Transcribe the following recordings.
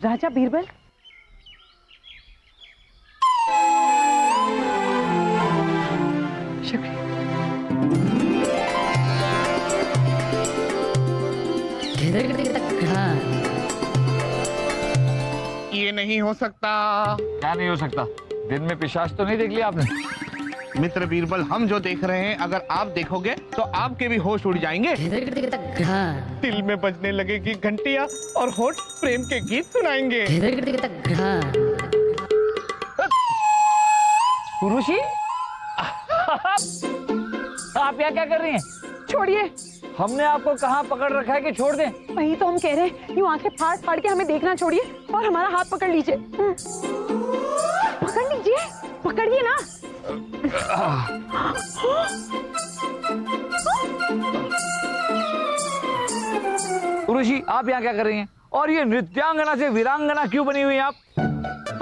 राजा बीरबल, शुक्रिया। ये नहीं हो सकता। क्या नहीं हो सकता? दिन में पिशाच तो नहीं देख लिया आपने? मित्र बीरबल, हम जो देख रहे हैं अगर आप देखोगे तो आपके भी होश उड़ जाएंगे। दिल में बजने लगेगी घंटियां और होठ प्रेम के गीत सुनाएंगे। उर्वशी, आप यहाँ क्या कर रही हैं? छोड़िए। हमने आपको कहाँ पकड़ रखा है कि छोड़ दें? वही तो हम कह रहे हैं, यूं आंखें फाड़ फाड़ के हमें देखना छोड़िए और हमारा हाथ पकड़ लीजिए। पकड़ लीजिए, पकड़िए ना। उर्वशी, आप यहाँ क्या कर रही हैं? और ये नृत्यांगना से वीरांगना क्यों बनी हुई हैं आप?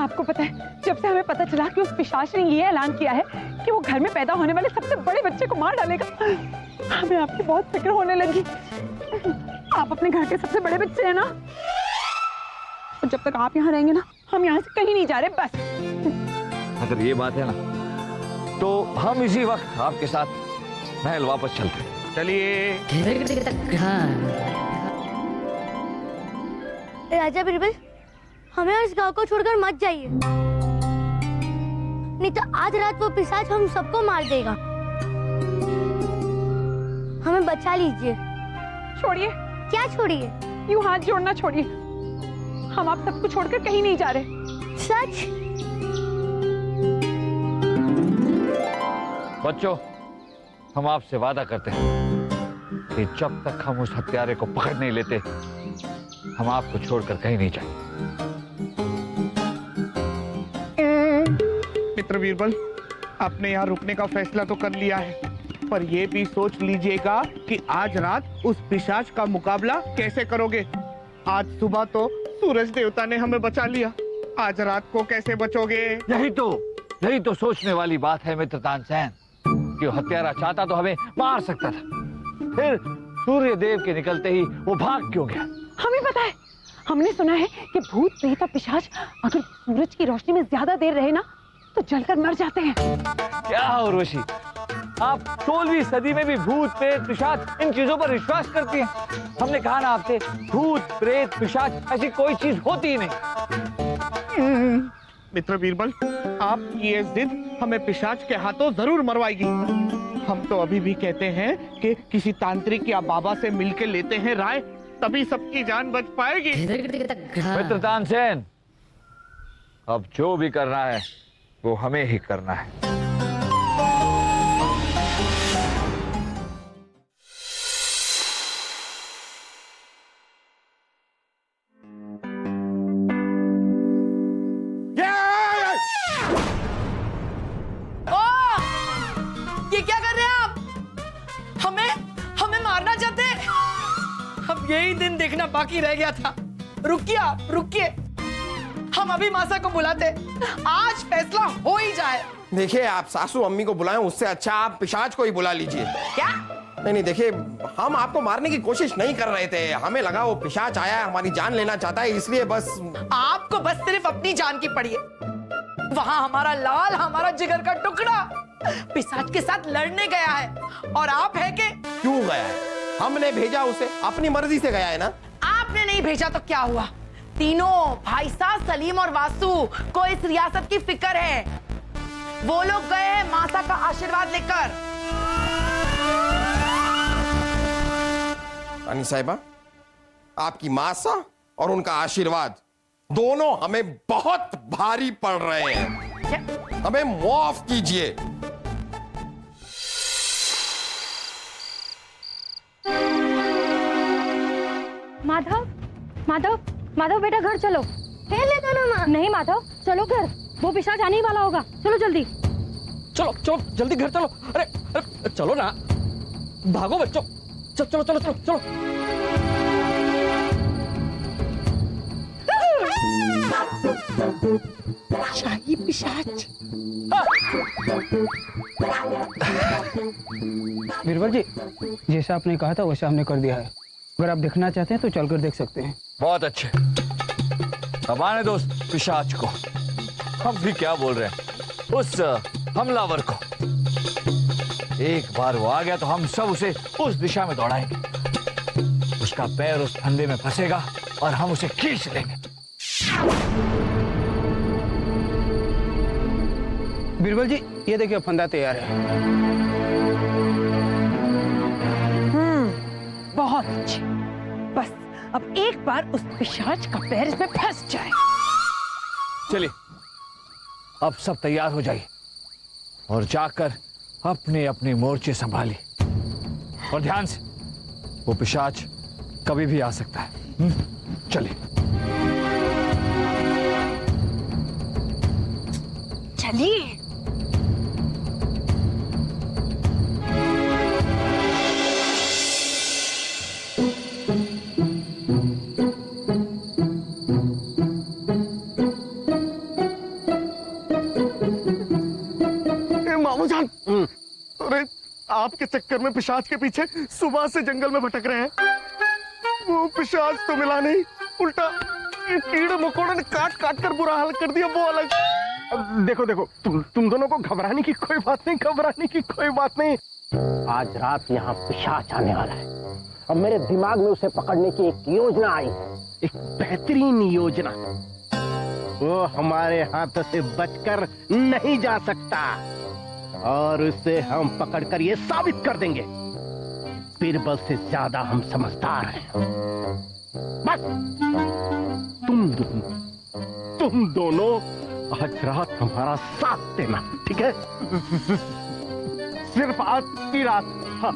आपको पता है, जब से हमें पता चला कि उस पिशाच ने ये ऐलान किया है कि वो घर में पैदा होने वाले सबसे बड़े बच्चे को मार डालेगा, हमें आपकी बहुत फिक्र होने लगी। आप अपने घर के सबसे बड़े बच्चे हैं ना, और जब तक आप यहाँ रहेंगे ना, हम यहाँ से कहीं नहीं जा रहे। बस अगर ये बात है ना, तो हम इसी वक्त आपके साथ महल वापस चलते हैं। चलिए। राजा बीरबल, हमें इस गांव को छोड़कर मत जाइए, नहीं तो आज रात वो पिशाच हम सबको मार देगा। हमें बचा लीजिए। छोड़िए। क्या छोड़िए? यूं हाथ जोड़ना छोड़िए। हम आप सबको छोड़कर कहीं नहीं जा रहे। सच? बच्चों, हम आपसे वादा करते हैं कि जब तक हम उस हत्यारे को पकड़ नहीं लेते, हम आपको छोड़कर कहीं नहीं जाएंगे। मित्र बीरबल, आपने यहाँ रुकने का फैसला तो कर लिया है, पर यह भी सोच लीजिएगा कि आज रात उस पिशाच का मुकाबला कैसे करोगे। आज सुबह तो सूरज देवता ने हमें बचा लिया, आज रात को कैसे बचोगे? यही तो सोचने वाली बात है मित्र तानसेन, कि वो हत्यारा चाहता तो हमें मार सकता था, फिर सूर्य देव के निकलते ही वो भाग क्यों गया? हमें पता है, हमने सुना है कि भूत प्रेत और पिशाच अगर सूरज की रोशनी में ज्यादा देर रहे ना, तो जलकर मर जाते हैं। क्या उर्वशी, आप 16वीं सदी में भी भूत प्रेत पिशाच इन चीजों पर विश्वास करती हैं? हमने कहा ना आपसे, भूत प्रेत पिशाच ऐसी कोई चीज होती ही नहीं। मित्र बीरबल, आपकी ये जिद हमें पिशाच के हाथों जरूर मरवाएगी। हम तो अभी भी कहते हैं कि किसी तांत्रिक या बाबा से मिलके लेते हैं राय, तभी सबकी जान बच पाएगी। मित्र तानसेन, अब जो भी करना है वो हमें ही करना है। ये क्या कर रहे हैं आप? हमें मारना चाहते हैं? अब यही दिन देखना बाकी रह गया था। रुकिए, हम अभी मासा को बुलाते, आज फैसला हो ही जाए। देखिए, आप सासू अम्मी को बुलाएं, उससे अच्छा आप पिशाच को ही बुला लीजिए। क्या? नहीं, देखिए, हम आपको मारने की कोशिश नहीं कर रहे थे, हमें लगा वो पिशाच आया है, हमारी जान लेना चाहता है, इसलिए बस। आपको बस सिर्फ अपनी जान की पड़ी है। वहाँ हमारा लाल, हमारा जिगर का टुकड़ा पिशाच के साथ लड़ने गया है, और आप है के? क्यों गया है? हमने भेजा उसे, अपनी मर्जी से गया है ना। आपने नहीं भेजा तो क्या हुआ? तीनों भाई साहब सलीम और वासु को इस रियासत की फिक्र है। वो लोग गए हैं माता का आशीर्वाद लेकर। रानी साहिबा, आपकी मासा और उनका आशीर्वाद दोनों हमें बहुत भारी पड़ रहे हैं। हमें माफ कीजिए। माधव, माधव बेटा घर चलो। खेल लेते ना माँ। नहीं माधव, चलो घर, वो पिशाच आने ही वाला होगा। चलो जल्दी। चलो चलो जल्दी घर चलो। अरे अरे चलो ना, भागो बच्चों। चलो चलो चलो चलो चलो। शाही पिशाच। बीरबल जी, जैसा आपने कहा था वैसा हमने कर दिया है। अगर आप देखना चाहते हैं तो चलकर देख सकते हैं। बहुत अच्छे। अब आने दो उस पिशाच को। हम भी क्या बोल रहे हैं, उस हमलावर को। एक बार वो आ गया तो हम सब उसे उस दिशा में दौड़ाएंगे। उसका पैर उस फंदे में फंसेगा और हम उसे खींच लेंगे। बीरबल जी, ये देखिए फंदा तैयार है। बहुत अच्छे। बस अब एक बार उस पिशाच का पैर इसमें फंस जाए। चलिए, अब सब तैयार हो जाइए और जाकर अपने अपने मोर्चे संभालिए। और ध्यान से, वो पिशाच कभी भी आ सकता है। चलिए। चलिए। मामू जान, अरे आपके चक्कर में पिशाच के पीछे सुबह से जंगल में भटक रहे हैं। वो पिशाच तो मिला नहीं, उल्टा ये कीड़े मकोड़े ने काट काट कर बुरा हाल कर दिया, वो अलग। अब देखो देखो, तुम दोनों को घबराने की कोई बात नहीं, घबराने की कोई बात नहीं। आज रात यहाँ पिशाच आने वाला है। अब मेरे दिमाग में उसे पकड़ने की एक योजना आई है। एक बेहतरीन योजना। वो हमारे हाथों से बचकर नहीं जा सकता और उसे हम पकड़कर ये साबित कर देंगे, बीरबल से ज्यादा हम समझदार हैं। बस तुम दोनों आज रात हमारा साथ देना, ठीक है? सिर्फ आज की रात। हाँ,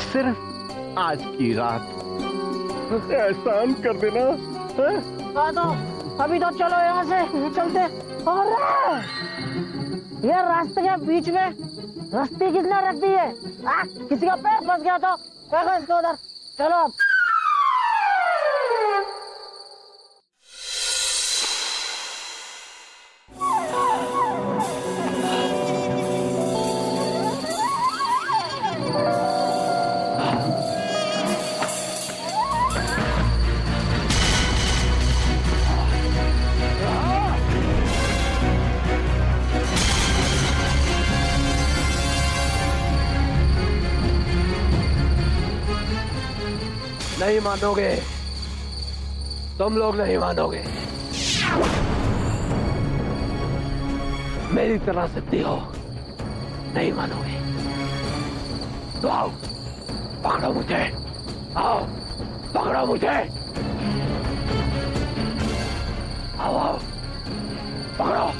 सिर्फ आज की रात। एहसान कर देना। हाँ तो अभी तो चलो यहाँ से चलते। और ये रास्ते के बीच में रस्ती कितना रखती है? किसी का पैर फंस गया तो फेंको इसको उधर। चलो अब। नहीं मानोगे, तुम लोग नहीं मानोगे। मेरी तरह सिद्धि हो, नहीं मानोगे तो आओ पकड़ो मुझे, आओ पकड़ो मुझे, आओ आओ पकड़ो।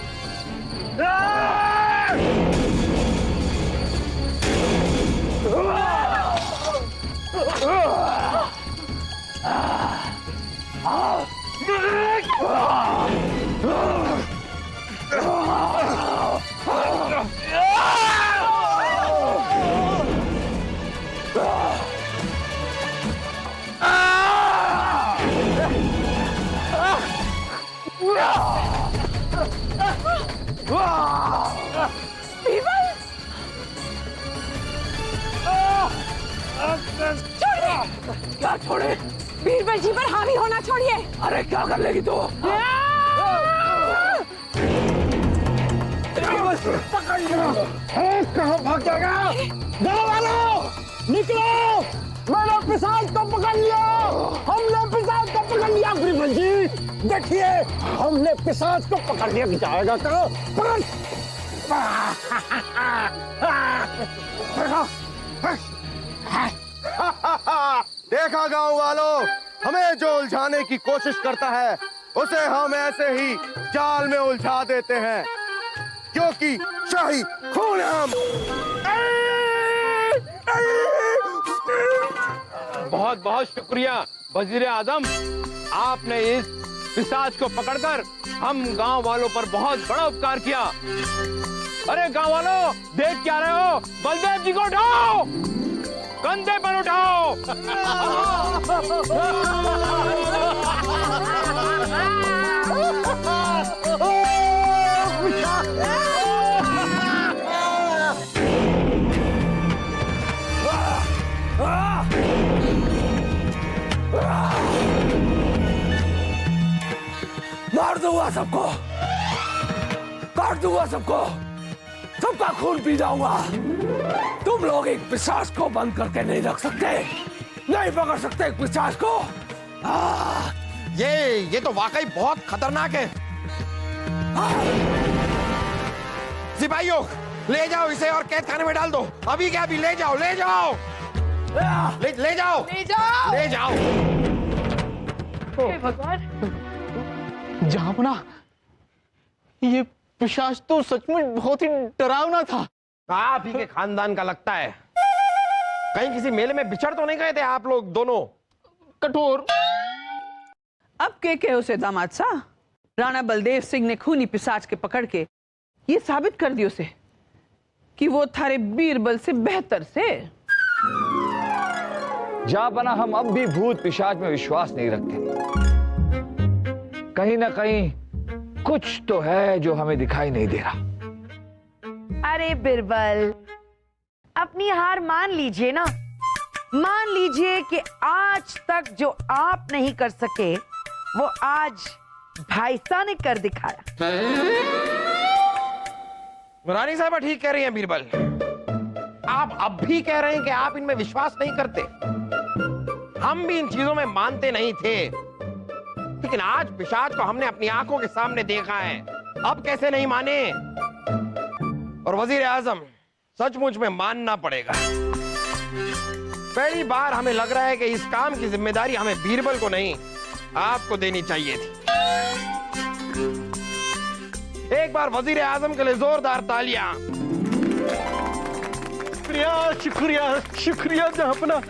क्या छोड़े? बीरबल जी पर हावी होना छोड़िए। अरे क्या कर लेगी तू? कहाँ भाग जाएगा? गाँव वालों निकलो, मैंने पिशाच को पकड़ लिया। हमने पिशाच को पकड़ लिया। बीरबल जी देखिए, हमने पिशाच को पकड़ लिया। जाएगा कहाँ? पकड़। देखा गांव वालों, हमें जो उलझाने की कोशिश करता है उसे हम ऐसे ही जाल में उलझा देते हैं, क्योंकि शाही खून है हम। बहुत बहुत शुक्रिया वजीर आजम, आपने इस पिशाच को पकड़कर हम गांव वालों पर बहुत बड़ा उपकार किया। अरे गांव वालों, देख क्या रहे हो? बलदेव जी को उठाओ, कंधे पर उठाओ। मार दूंगा सबको, काट दूंगा सबको, सबका खून पी जाऊंगा। तुम लोग एक पिशाच को बंद करके नहीं रख सकते, नहीं पकड़ सकते एक पिशाच को। ये तो वाकई बहुत खतरनाक है। सिपाहियों, ले जाओ इसे और कैद खाने में डाल दो। अभी क्या, अभी ले जाओ, ले जाओ, ले जाओ, ले जाओ। ले जाओ। हे भगवान, जहांपना, ये पिशाच तो सचमुच बहुत ही डरावना था। आप ही के खानदान का लगता है। कहीं किसी मेले में बिछड़ तो नहीं गए थे आप लोग दोनों? कठोर। अब के उसे दामाद सा, राणा बलदेव सिंह ने खूनी पिशाच के पकड़ के ये साबित कर दियो से कि वो थारे बीरबल से बेहतर से। जापना, हम अब भी भूत पिशाच में विश्वास नहीं रखते। कहीं ना कहीं कुछ तो है जो हमें दिखाई नहीं दे रहा। अरे बिरबल, अपनी हार मान लीजिए ना। मान लीजिए कि आज तक जो आप नहीं कर सके वो आज भाईसा ने कर दिखाया। रानी साहबा ठीक कह रही हैं बीरबल। आप अब भी कह रहे हैं कि आप इनमें विश्वास नहीं करते। हम भी इन चीजों में मानते नहीं थे, लेकिन आज पिशाच को हमने अपनी आंखों के सामने देखा है। अब कैसे नहीं माने? और वजीर आजम, सचमुच में मानना पड़ेगा। पहली बार हमें लग रहा है कि इस काम की जिम्मेदारी हमें बीरबल को नहीं, आपको देनी चाहिए थी। एक बार वजीर आजम के लिए जोरदार तालियां। शुक्रिया, शुक्रिया, शुक्रिया जहांपना।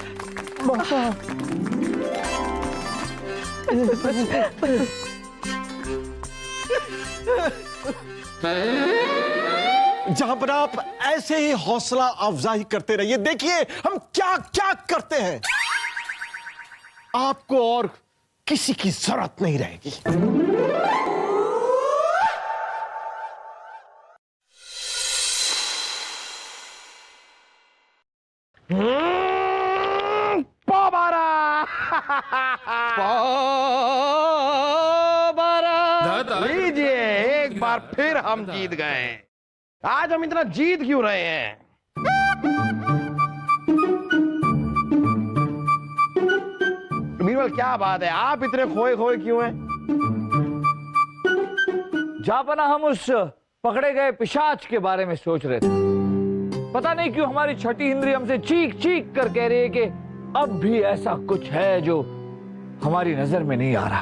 जहांपना, आप ऐसे ही हौसला अफजाई करते रहिए। देखिए हम क्या क्या करते हैं। आपको और किसी की जरूरत नहीं रहेगी। लीजिए, एक बार फिर हम जीत गए। आज हम इतना जीत क्यों रहे हैं? बीरबल, क्या बात है, आप इतने खोए खोए क्यों हैं? जापना, हम उस पकड़े गए पिशाच के बारे में सोच रहे थे। पता नहीं क्यों हमारी छठी इंद्रिय हमसे चीख चीख कर कह रही है कि अब भी ऐसा कुछ है जो हमारी नजर में नहीं आ रहा।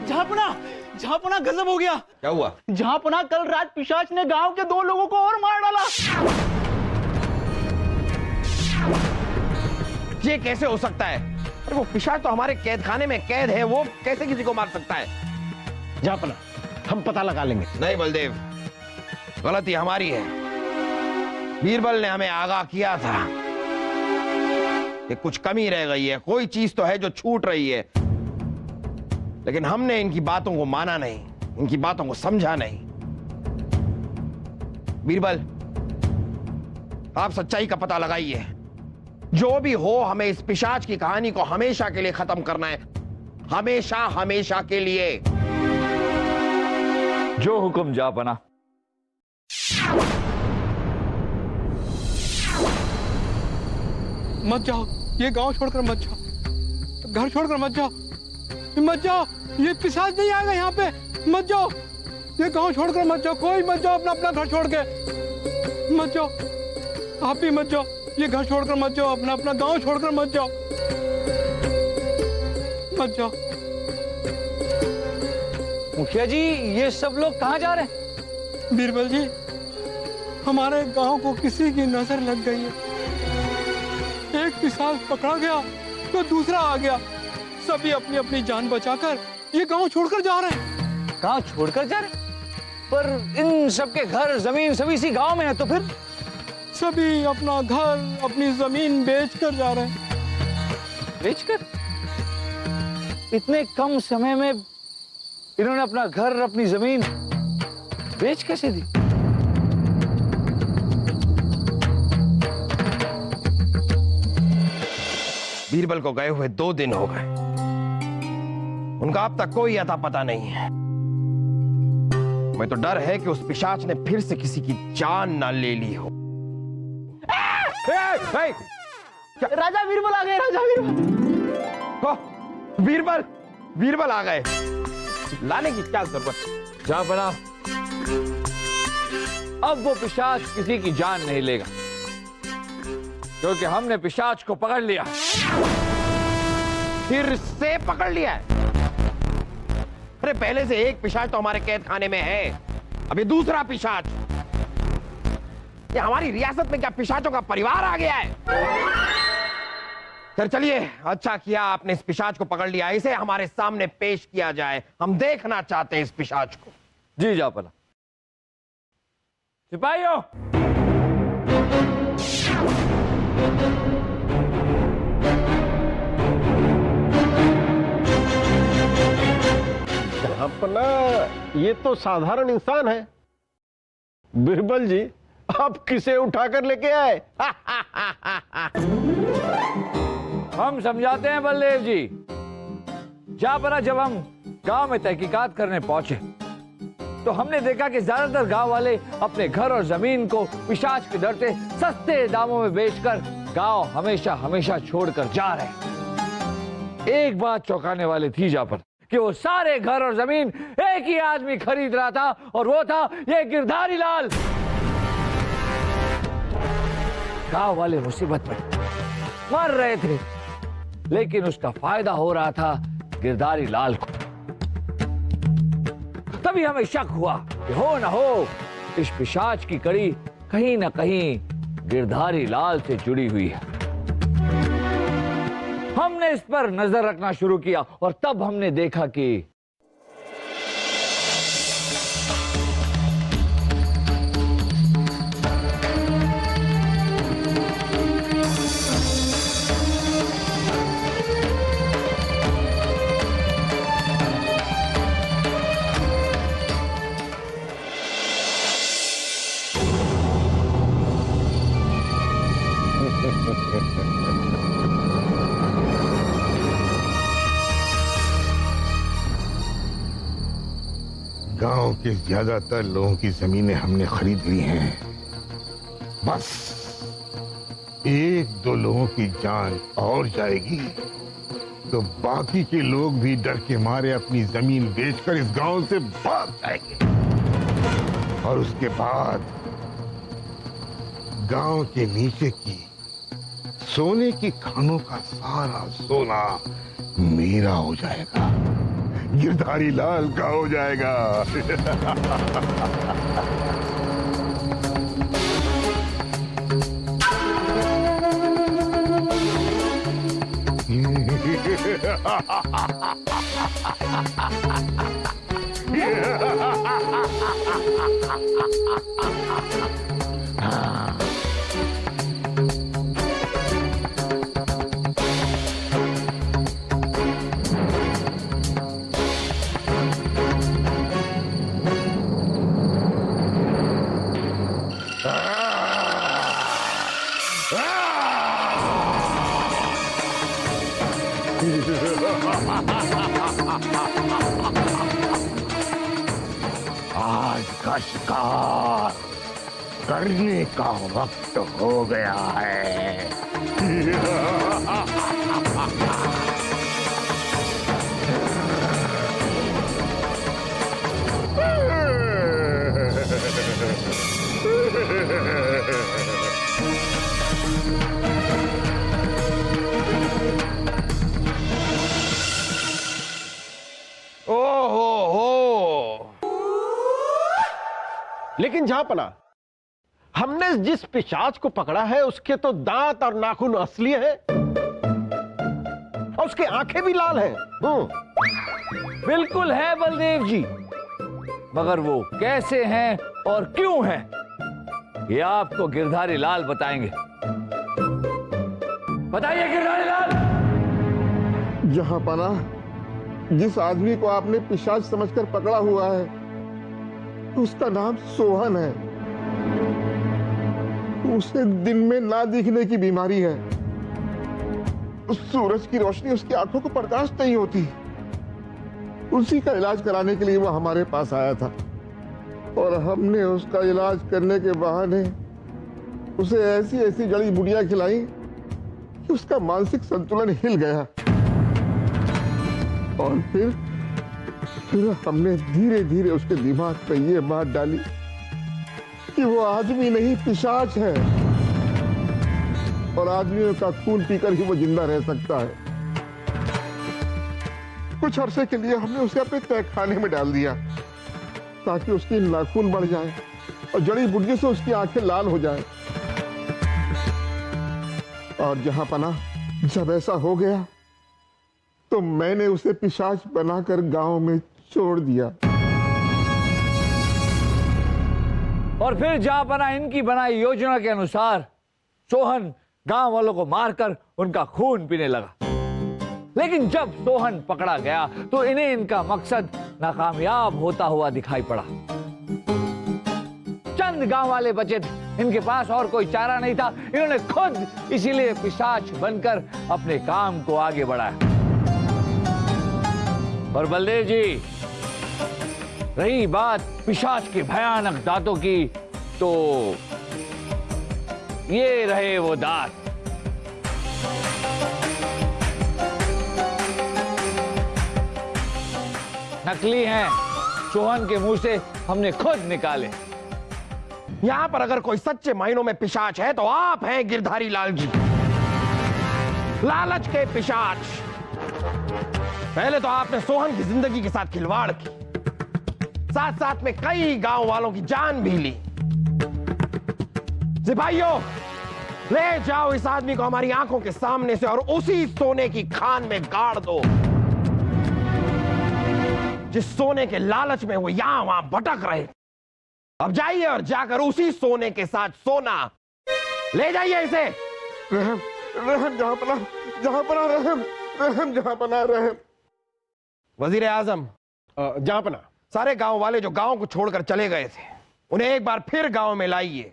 जहांपना, जहांपना, गजब हो गया। क्या हुआ? जहांपना, कल रात पिशाच ने गांव के 2 लोगों को और मार डाला। ये कैसे हो सकता है? अरे वो पिशाच तो हमारे कैद खाने में कैद है, वो कैसे किसी को मार सकता है? जहांपना, हम पता लगा लेंगे। नहीं बलदेव, गलती हमारी है। बीरबल ने हमें आगाह किया था कि कुछ कमी रह गई है, कोई चीज तो है जो छूट रही है, लेकिन हमने इनकी बातों को माना नहीं, इनकी बातों को समझा नहीं। बीरबल, आप सच्चाई का पता लगाइए। जो भी हो, हमें इस पिशाच की कहानी को हमेशा के लिए खत्म करना है। हमेशा, हमेशा के लिए। जो हुक्म जापना। मत जाओ, ये गांव छोड़कर मत जाओ, घर छोड़कर मत जाओ, मत जाओ। ये पिशाच नहीं आएगा यहाँ पे। मत जाओ, ये गांव छोड़कर मत जाओ। कोई मत जाओ अपना अपना घर छोड़ के। मत जाओ, आप भी मत जाओ। ये घर छोड़कर मत जाओ, अपना अपना गांव छोड़कर मत जाओ, मत जाओ। मुखिया जी, ये सब लोग कहाँ जा रहे हैं? बीरबल जी, हमारे गांव को किसी की नजर लग गई है। एक पिशाच पकड़ा गया तो दूसरा आ गया। सभी अपनी अपनी जान बचाकर ये गांव छोड़कर जा रहे हैं। गांव छोड़कर जा रहे? पर इन सबके घर जमीन सभी इसी गांव में है, तो फिर? सभी अपना घर अपनी जमीन बेचकर जा रहे हैं। बेचकर? इतने कम समय में इन्होंने अपना घर अपनी जमीन बेच कैसे दी? बीरबल को गए हुए 2 दिन हो गए, उनका अब तक कोई अता पता नहीं है। मैं तो डर है कि उस पिशाच ने फिर से किसी की जान ना ले ली हो। राजा बीरबल आ गए, राजा बीरबल। बीरबल, बीरबल आ गए, लाने की क्या जरूरत? जा बना, अब वो पिशाच किसी की जान नहीं लेगा, क्योंकि हमने पिशाच को पकड़ लिया। फिर से पकड़ लिया है? अरे पहले से एक पिशाच तो हमारे कैद खाने में है, अभी दूसरा पिशाच। ये हमारी रियासत में क्या पिशाचों का परिवार आ गया है? फिर चलिए, अच्छा किया आपने इस पिशाच को पकड़ लिया, इसे हमारे सामने पेश किया जाए, हम देखना चाहते हैं इस पिशाच को। जी जा पला। सिपाहियों, अपना ये तो साधारण इंसान है। बीरबल जी, आप किसे उठाकर लेके आए? हम समझाते हैं बलदेव जी। जापना, जब हम गांव में तहकीकात करने पहुंचे तो हमने देखा कि ज्यादातर गांव वाले अपने घर और जमीन को पिशाच के डर से सस्ते दामों में बेचकर गांव हमेशा हमेशा छोड़कर जा रहे हैं। एक बात चौंकाने वाली थी जापर, कि वो सारे घर और जमीन एक ही आदमी खरीद रहा था, और वो था ये गिरधारी लाल। गांव वाले मुसीबत में मर रहे थे, लेकिन उसका फायदा हो रहा था गिरधारी लाल को। तभी हमें शक हुआ कि हो न हो इस पिशाच की कड़ी कहीं न कहीं गिरधारी लाल से जुड़ी हुई है। हमने इस पर नजर रखना शुरू किया, और तब हमने देखा कि गांव के ज्यादातर लोगों की जमीनें हमने खरीद ली हैं। बस 1-2 लोगों की जान और जाएगी तो बाकी के लोग भी डर के मारे अपनी जमीन बेचकर इस गांव से भाग जाएंगे, और उसके बाद गांव के नीचे की सोने की खानों का सारा सोना मेरा हो जाएगा, गिरधारी लाल का हो जाएगा। आज का शिकार करने का वक्त हो गया है। लेकिन झापना, हमने जिस पिशाच को पकड़ा है उसके तो दांत और नाखून असली है, और उसकी आंखें भी लाल हैं। बिल्कुल है बलदेव जी, मगर वो कैसे हैं और क्यों हैं, ये आपको गिरधारी लाल बताएंगे। बताइए गिरधारी लाल। जहां पना, जिस आदमी को आपने पिशाच समझकर पकड़ा हुआ है उसका नाम सोहन है। उसे दिन में ना दिखने की बीमारी है। उस सूरज की रोशनी उसकी आंखों को बर्दाश्त नहीं होती। उसी का इलाज कराने के लिए वो हमारे पास आया था और हमने उसका इलाज करने के बहाने उसे ऐसी ऐसी जड़ी बूटियां खिलाई कि उसका मानसिक संतुलन हिल गया। और फिर हमने धीरे धीरे उसके दिमाग पे ये बात डाली कि वो आदमी नहीं पिशाच है और आदमियों का खून पीकर ही वो जिंदा रह सकता है। कुछ अरसे के लिए हमने उसे अपने तहखाने में डाल दिया ताकि उसकी नाखून बढ़ जाए और जड़ी बूटी से उसकी आंखें लाल हो जाए। और जहां पना, जब ऐसा हो गया तो मैंने उसे पिशाच बनाकर गांव में छोड़ दिया। और फिर जहां पना इनकी बनाई योजना के अनुसार सोहन गांव वालों को मारकर उनका खून पीने लगा। लेकिन जब सोहन पकड़ा गया तो इन्हें इनका मकसद नाकामयाब होता हुआ दिखाई पड़ा। चंद गांव वाले बचे थे, इनके पास और कोई चारा नहीं था। इन्होंने खुद इसीलिए पिशाच बनकर अपने काम को आगे बढ़ाया। और बलदेव जी, रही बात पिशाच के भयानक दांतों की, तो ये रहे वो दांत। नकली हैं, सोहन के मुंह से हमने खुद निकाले। यहां पर अगर कोई सच्चे मायनों में पिशाच है तो आप हैं गिरधारी लाल जी, लालच के पिशाच। पहले तो आपने सोहन की जिंदगी के साथ खिलवाड़ की, साथ साथ में कई गांव वालों की जान भी ली। सिपाहियों, ले जाओ इस आदमी को हमारी आंखों के सामने से और उसी सोने की खान में गाड़ दो जिस सोने के लालच में वो यहां वहां भटक रहे। अब जाइए और जाकर उसी सोने के साथ सोना ले जाइए इसे। रहम, रहम जहां पना, रहम, रहम जहां पना, रहम। वजीर आजम, जहां पना, सारे गांव वाले जो गांव को छोड़कर चले गए थे उन्हें एक बार फिर गांव में लाइए।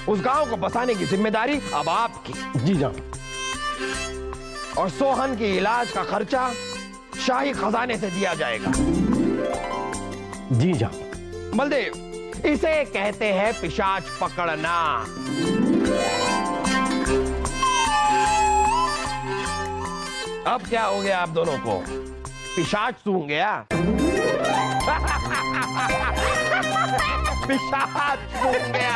उस गांव को बसाने की जिम्मेदारी अब आपकी। जी जान। और सोहन के इलाज का खर्चा शाही खजाने से दिया जाएगा। जी जान। बलदेव, इसे कहते हैं पिशाच पकड़ना। अब क्या हो गया आप दोनों को? पिशाच सूंघ गया? पिशाच सूंघ गया।